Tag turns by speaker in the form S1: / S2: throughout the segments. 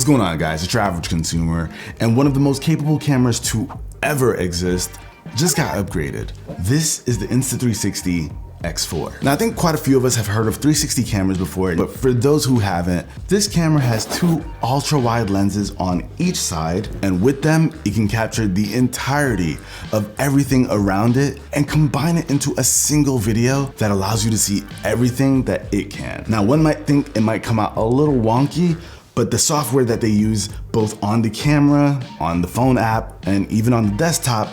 S1: What's going on, guys? It's UrAvgConsumer, and one of the most capable cameras to ever exist just got upgraded. This is the Insta360 X4. Now, I think quite a few of us have heard of 360 cameras before, but for those who haven't, this camera has two ultra-wide lenses on each side, and with them, it can capture the entirety of everything around it and combine it into a single video that allows you to see everything that it can. Now, one might think it might come out a little wonky, but the software that they use both on the camera, on the phone app, and even on the desktop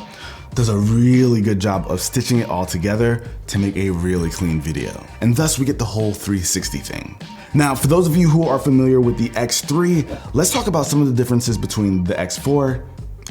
S1: does a really good job of stitching it all together to make a really clean video. And thus we get the whole 360 thing. Now, for those of you who are familiar with the X3, let's talk about some of the differences between the X4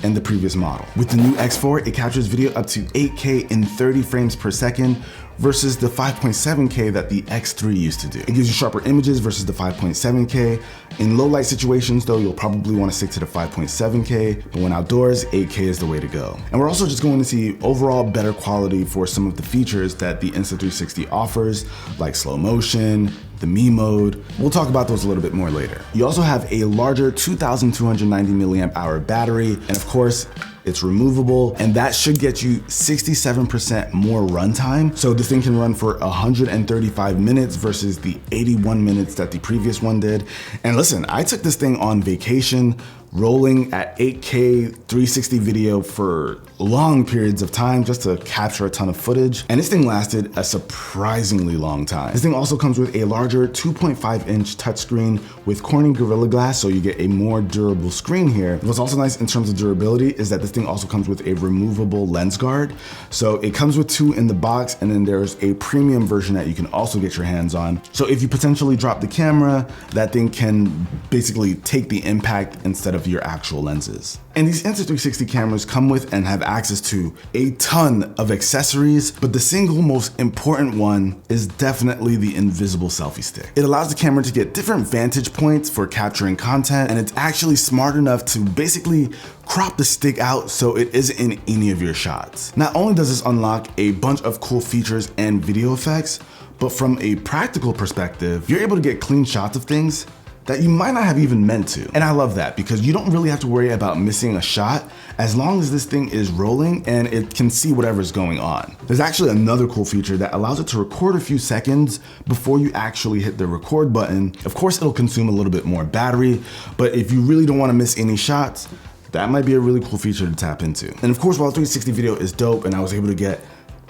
S1: and the previous model. With the new X4, it captures video up to 8K in 30 frames per second versus the 5.7K that the X3 used to do. It gives you sharper images versus the 5.7K. In low light situations though, you'll probably want to stick to the 5.7K, but when outdoors, 8K is the way to go. And we're also just going to see overall better quality for some of the features that the Insta360 offers, like slow motion, the me mode. We'll talk about those a little bit more later. You also have a larger 2,290 milliamp hour battery, and of course, it's removable, and that should get you 67% more runtime. So this thing can run for 135 minutes versus the 81 minutes that the previous one did. And listen, I took this thing on vacation, rolling at 8K 360 video for long periods of time just to capture a ton of footage. And this thing lasted a surprisingly long time. This thing also comes with a larger 2.5-inch touchscreen with Corning Gorilla Glass, so you get a more durable screen here. What's also nice in terms of durability is that this thing also comes with a removable lens guard. So it comes with two in the box, and then there's a premium version that you can also get your hands on. So if you potentially drop the camera, that thing can basically take the impact instead of your actual lenses. And these Insta360 cameras come with and have access to a ton of accessories, but the single most important one is definitely the invisible selfie stick. It allows the camera to get different vantage points for capturing content, and it's actually smart enough to basically crop the stick out so it isn't in any of your shots. Not only does this unlock a bunch of cool features and video effects, but from a practical perspective, you're able to get clean shots of things that you might not have even meant to. And I love that because you don't really have to worry about missing a shot as long as this thing is rolling and it can see whatever's going on. There's actually another cool feature that allows it to record a few seconds before you actually hit the record button. Of course, it'll consume a little bit more battery, but if you really don't want to miss any shots, that might be a really cool feature to tap into. And of course, while 360 video is dope and I was able to get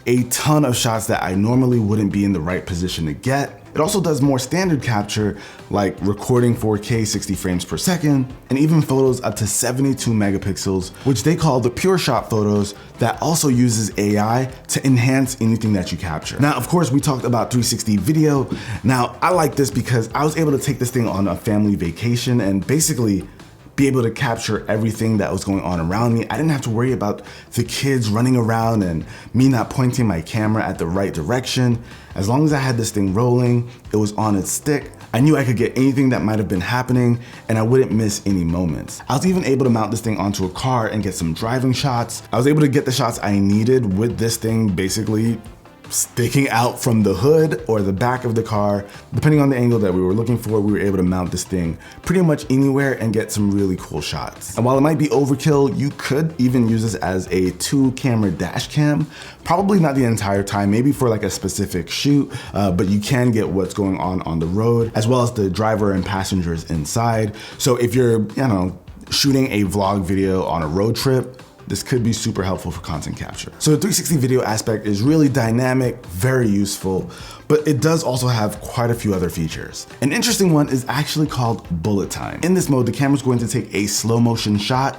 S1: a ton of shots that I normally wouldn't be in the right position to get, it also does more standard capture, like recording 4K 60 frames per second, and even photos up to 72 megapixels, which they call the pure shot photos, that also uses AI to enhance anything that you capture. Now, of course, we talked about 360 video. Now, I like this because I was able to take this thing on a family vacation and basically be able to capture everything that was going on around me. I didn't have to worry about the kids running around and me not pointing my camera at the right direction. As long as I had this thing rolling, it was on its stick, I knew I could get anything that might have been happening and I wouldn't miss any moments. I was even able to mount this thing onto a car and get some driving shots. I was able to get the shots I needed with this thing basically sticking out from the hood or the back of the car. Depending on the angle that we were looking for, we were able to mount this thing pretty much anywhere and get some really cool shots. And while it might be overkill, you could even use this as a 2-camera dash cam. Probably not the entire time, maybe for like a specific shoot, but you can get what's going on the road, as well as the driver and passengers inside. So if you're, shooting a vlog video on a road trip, this could be super helpful for content capture. So the 360 video aspect is really dynamic, very useful, but it does also have quite a few other features. An interesting one is actually called bullet time. In this mode, the camera's going to take a slow motion shot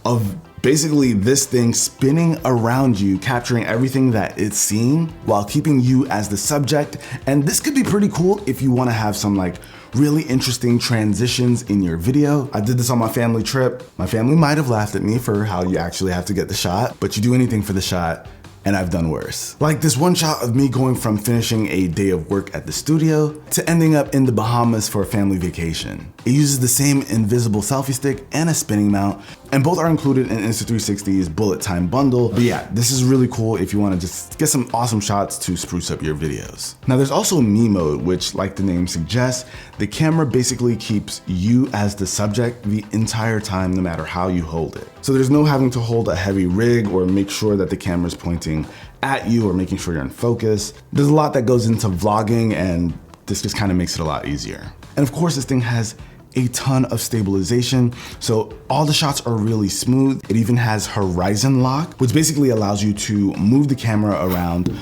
S1: of basically this thing spinning around you, capturing everything that it's seeing while keeping you as the subject. And this could be pretty cool if you want to have some like really interesting transitions in your video. I did this on my family trip. My family might have laughed at me for how you actually have to get the shot, but you do anything for the shot, and I've done worse. Like this one shot of me going from finishing a day of work at the studio to ending up in the Bahamas for a family vacation. It uses the same invisible selfie stick and a spinning mount, and both are included in Insta360's bullet time bundle. But yeah, this is really cool if you want to just get some awesome shots to spruce up your videos. Now there's also me mode, which like the name suggests, the camera basically keeps you as the subject the entire time, no matter how you hold it. So there's no having to hold a heavy rig or make sure that the camera's pointing at you or making sure you're in focus. There's a lot that goes into vlogging, and this just kind of makes it a lot easier. And of course, this thing has a ton of stabilization, so all the shots are really smooth. It even has horizon lock, which basically allows you to move the camera around,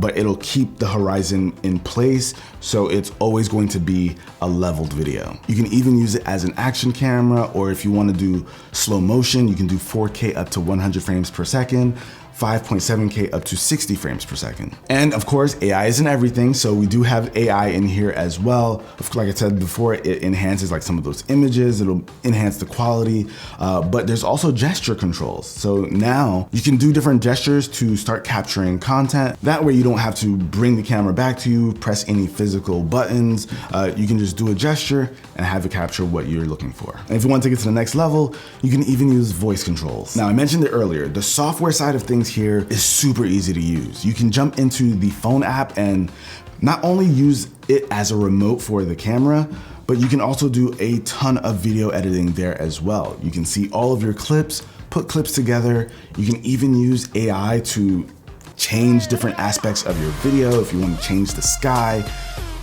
S1: but it'll keep the horizon in place, so it's always going to be a leveled video. You can even use it as an action camera, or if you want to do slow motion, you can do 4K up to 100 frames per second, 5.7K up to 60 frames per second. And of course, AI isn't everything, so we do have AI in here as well. Like I said before, it enhances like some of those images, it'll enhance the quality, but there's also gesture controls. So now you can do different gestures to start capturing content. That way you don't have to bring the camera back to you, press any physical buttons. You can just do a gesture and have it capture what you're looking for. And if you want to take it to the next level, you can even use voice controls. Now I mentioned it earlier, the software side of things here is super easy to use. You can jump into the phone app and not only use it as a remote for the camera, but you can also do a ton of video editing there as well. You can see all of your clips, put clips together. You can even use AI to change different aspects of your video if you want to change the sky,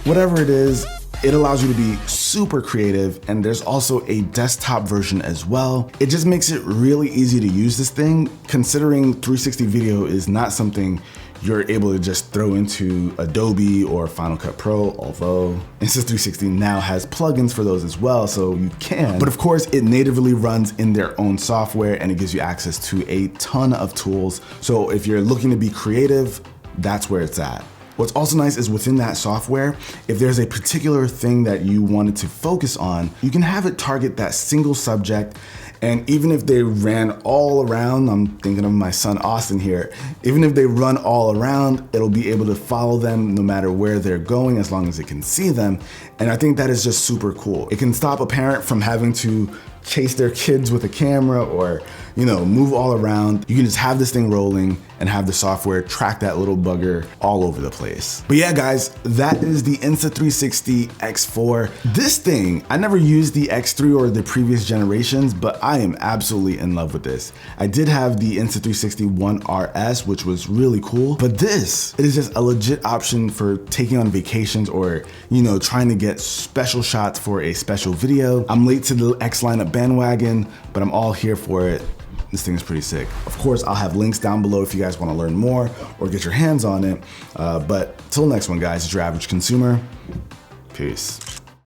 S1: whatever it is. It allows you to be super creative, and there's also a desktop version as well. It just makes it really easy to use this thing, considering 360 video is not something you're able to just throw into Adobe or Final Cut Pro, although Insta360 now has plugins for those as well, so you can. But of course, it natively runs in their own software, and it gives you access to a ton of tools. So if you're looking to be creative, that's where it's at. What's also nice is within that software, if there's a particular thing that you wanted to focus on, you can have it target that single subject. And even if they ran all around, I'm thinking of my son Austin here, even if they run all around, it'll be able to follow them no matter where they're going, as long as it can see them. And I think that is just super cool. It can stop a parent from having to chase their kids with a camera or, you know, move all around. You can just have this thing rolling and have the software track that little bugger all over the place. But yeah, guys, that is the Insta360 X4. This thing, I never used the X3 or the previous generations, but I am absolutely in love with this. I did have the Insta360 One RS, which was really cool, but this, it is just a legit option for taking on vacations or, you know, trying to get special shots for a special video. I'm late to the X lineup bandwagon, but I'm all here for it. This thing is pretty sick. Of course, I'll have links down below if you guys want to learn more or get your hands on it. But till next one, guys, it's your average consumer. Peace.